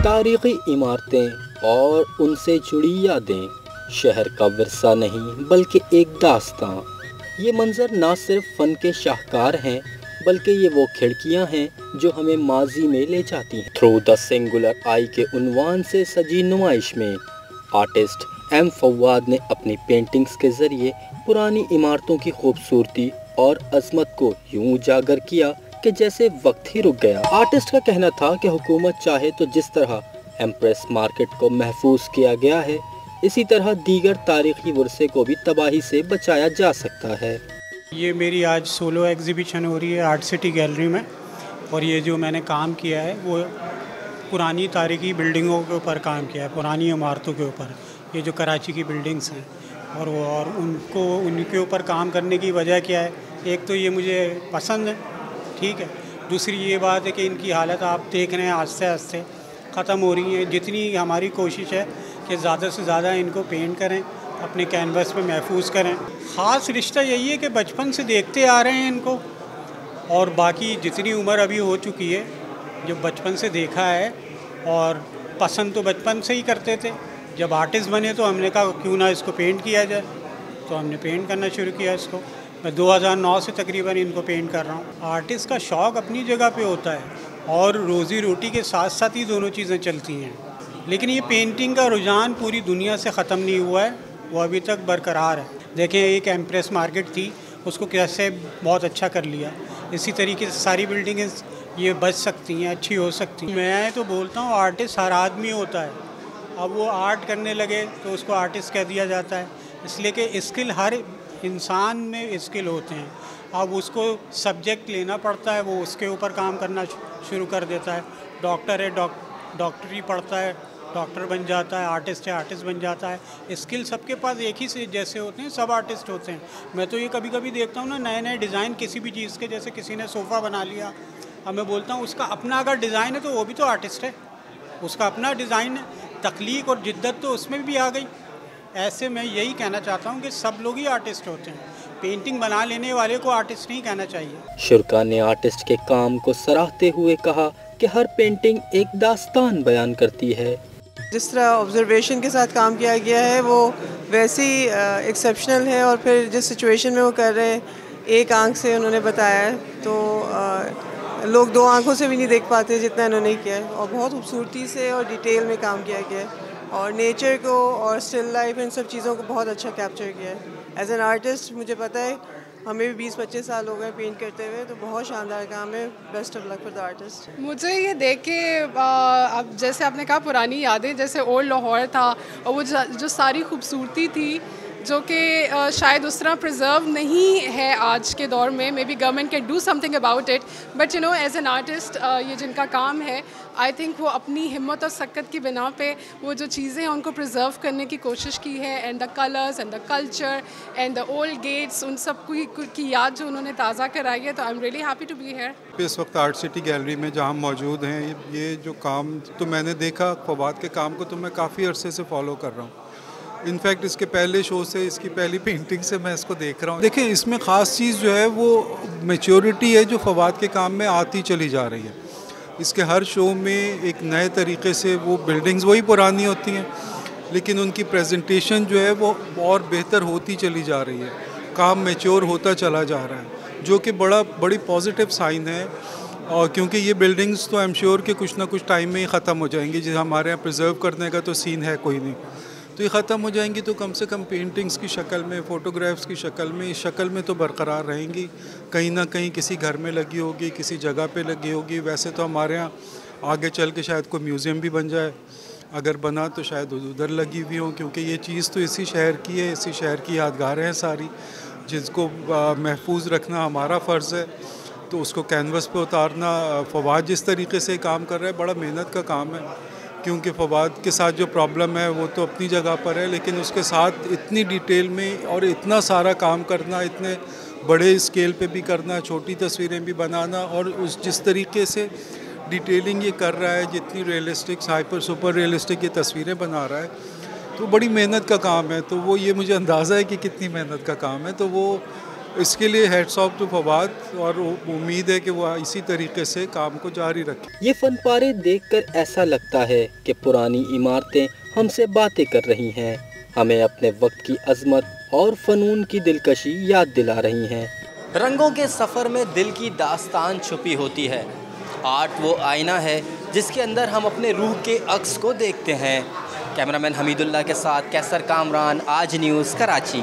तारीख़ी इमारतें और उनसे जुड़ी यादें, शहर का विरसा नहीं बल्कि एक दास्तां। ये मंज़र ना सिर्फ फ़न के शाहकार हैं बल्कि ये वो खिड़कियां हैं जो हमें माजी में ले जाती हैं। थ्रू द सिंगुलर आई के उन्वान से सजी नुमाइश में आर्टिस्ट एम फवाद ने अपनी पेंटिंग्स के ज़रिए पुरानी इमारतों की खूबसूरती और अज़मत को यूं उजागर किया कि जैसे वक्त ही रुक गया। आर्टिस्ट का कहना था कि हुकूमत चाहे तो जिस तरह एम्प्रेस मार्केट को महफूज किया गया है, इसी तरह दीगर तारीखी वर्से को भी तबाही से बचाया जा सकता है। ये मेरी आज सोलो एग्जीबिशन हो रही है आर्ट सिटी गैलरी में, और ये जो मैंने काम किया है वो पुरानी तारीखी बिल्डिंगों के ऊपर काम किया है, पुरानी इमारतों के ऊपर। ये जो कराची की बिल्डिंग्स हैं और उनके ऊपर काम करने की वजह क्या है, एक तो ये मुझे पसंद है, ठीक है। दूसरी ये बात है कि इनकी हालत आप देख रहे हैं आस्ते आस्ते ख़त्म हो रही है। जितनी हमारी कोशिश है कि ज़्यादा से ज़्यादा इनको पेंट करें, अपने कैनवस पे महफूज करें। ख़ास रिश्ता यही है कि बचपन से देखते आ रहे हैं इनको, और बाकी जितनी उम्र अभी हो चुकी है, जो बचपन से देखा है और पसंद तो बचपन से ही करते थे। जब आर्टिस्ट बने तो हमने कहा क्यों ना इसको पेंट किया जाए, तो हमने पेंट करना शुरू किया इसको। मैं 2009 से तकरीबन इनको पेंट कर रहा हूँ। आर्टिस्ट का शौक़ अपनी जगह पे होता है और रोज़ी रोटी के साथ साथ ही दोनों चीज़ें चलती हैं। लेकिन ये पेंटिंग का रुझान पूरी दुनिया से ख़त्म नहीं हुआ है, वो अभी तक बरकरार है। देखें, एक एम्प्रेस मार्केट थी, उसको कैसे बहुत अच्छा कर लिया। इसी तरीके से सारी बिल्डिंगें ये बच सकती हैं, अच्छी हो सकती हैं। मैं तो बोलता हूँ आर्टिस्ट हर आदमी होता है। अब वो आर्ट करने लगे तो उसको आर्टिस्ट कह दिया जाता है, इसलिए कि स्किल हर इंसान में स्किल होते हैं। अब उसको सब्जेक्ट लेना पड़ता है, वो उसके ऊपर काम करना शुरू कर देता है। डॉक्टर है, डॉक्टरी पढ़ता है, डॉक्टर बन जाता है। आर्टिस्ट है, आर्टिस्ट बन जाता है। स्किल सबके पास एक ही से जैसे होते हैं, सब आर्टिस्ट होते हैं। मैं तो ये कभी कभी देखता हूँ ना, नए नए डिज़ाइन किसी भी चीज़ के, जैसे किसी ने सोफ़ा बना लिया, अब मैं बोलता हूँ उसका अपना अगर डिज़ाइन है तो वो भी तो आर्टिस्ट है, उसका अपना डिज़ाइन है। तख्लीक और जिद्दत तो उसमें भी आ गई। ऐसे मैं यही कहना चाहता हूँ कि सब लोग ही आर्टिस्ट होते हैं, पेंटिंग बना लेने वाले को आर्टिस्ट नहीं कहना चाहिए। शुरा ने आर्टिस्ट के काम को सराहते हुए कहा कि हर पेंटिंग एक दास्तान बयान करती है। जिस तरह ऑब्जर्वेशन के साथ काम किया गया है वो वैसे ही एक्सेप्शनल है, और फिर जिस सिचुएशन में वो कर रहे हैं, एक आंख से उन्होंने बताया है तो लोग दो आंखों से भी नहीं देख पाते जितना इन्होंने किया है। और बहुत खूबसूरती से और डिटेल में काम किया गया है, और नेचर को और स्टिल लाइफ, इन सब चीज़ों को बहुत अच्छा कैप्चर किया है। एज एन आर्टिस्ट मुझे पता है, हमें भी 20-25 साल हो गए पेंट करते हुए, तो बहुत शानदार काम है। Best of luck for the artist. मुझे ये देख के अब जैसे आपने कहा पुरानी यादें, जैसे ओल्ड लाहौर था और वो जो सारी खूबसूरती थी जो कि शायद उस तरह प्रिजर्व नहीं है आज के दौर में। Maybe government can do something about it, but you know as an artist ये जिनका काम है, आई थिंक वो अपनी हिम्मत और सकत की बिना पे वो जो चीज़ें हैं उनको प्रिजर्व करने की कोशिश की है। And the colours and the culture and the old gates, उन सब की याद जो उन्होंने ताज़ा कराई है। तो I am really happy to be here. इस वक्त आर्ट सिटी गैलरी में जहाँ मौजूद हैं, ये जो काम तो मैंने देखा, फवाद के काम को तो मैं काफ़ी अरसे से फॉलो कर रहा हूँ। इनफैक्ट इसके पहले शो से, इसकी पहली पेंटिंग से मैं इसको देख रहा हूँ। देखिए, इसमें ख़ास चीज़ जो है वो मैच्योरिटी है जो फवाद के काम में आती चली जा रही है। इसके हर शो में एक नए तरीके से, वो बिल्डिंग्स वही पुरानी होती हैं लेकिन उनकी प्रेजेंटेशन जो है वो और बेहतर होती चली जा रही है। काम मैच्योर होता चला जा रहा है, जो कि बड़ी पॉजिटिव साइन है। और क्योंकि ये बिल्डिंग्स तो आई एम श्योर कि कुछ ना कुछ टाइम में ही ख़त्म हो जाएंगी। जैसे हमारे यहाँ प्रिजर्व करने का तो सीन है कोई नहीं, तो ये ख़त्म हो जाएंगी, तो कम से कम पेंटिंग्स की शक्ल में, फ़ोटोग्राफ्स की शक्ल में, इस शक्ल में तो बरकरार रहेंगी। कहीं ना कहीं किसी घर में लगी होगी, किसी जगह पे लगी होगी। वैसे तो हमारे यहाँ आगे चल के शायद कोई म्यूज़ियम भी बन जाए, अगर बना तो शायद उधर लगी हुई हो, क्योंकि ये चीज़ तो इसी शहर की है, इसी शहर की यादगारें हैं सारी, जिसको महफूज रखना हमारा फ़र्ज़ है। तो उसको कैनवस पे उतारना, फवाद जिस तरीके से काम कर रहा है, बड़ा मेहनत का काम है। क्योंकि फवाद के साथ जो प्रॉब्लम है वो तो अपनी जगह पर है, लेकिन उसके साथ इतनी डिटेल में और इतना सारा काम करना, इतने बड़े स्केल पे भी करना, छोटी तस्वीरें भी बनाना, और उस जिस तरीके से डिटेलिंग ये कर रहा है, जितनी रियलिस्टिक, हाइपर सुपर रियलिस्टिक ये तस्वीरें बना रहा है, तो बड़ी मेहनत का काम है। तो वो ये मुझे अंदाज़ा है कि कितनी मेहनत का काम है। तो वो इसके लिए हेड्स ऑफ टू फवाद, और उम्मीद है कि वो इसी तरीके से काम को जारी रखें। ये फनपारे देखकर ऐसा लगता है कि पुरानी इमारतें हमसे बातें कर रही हैं, हमें अपने वक्त की अजमत और फ़नून की दिलकशी याद दिला रही हैं। रंगों के सफ़र में दिल की दास्तान छुपी होती है। आर्ट वो आईना है जिसके अंदर हम अपने रूह के अक्स को देखते हैं। कैमरामैन हमीदुल्लाह के साथ कैसर कामरान, आज न्यूज़, कराची।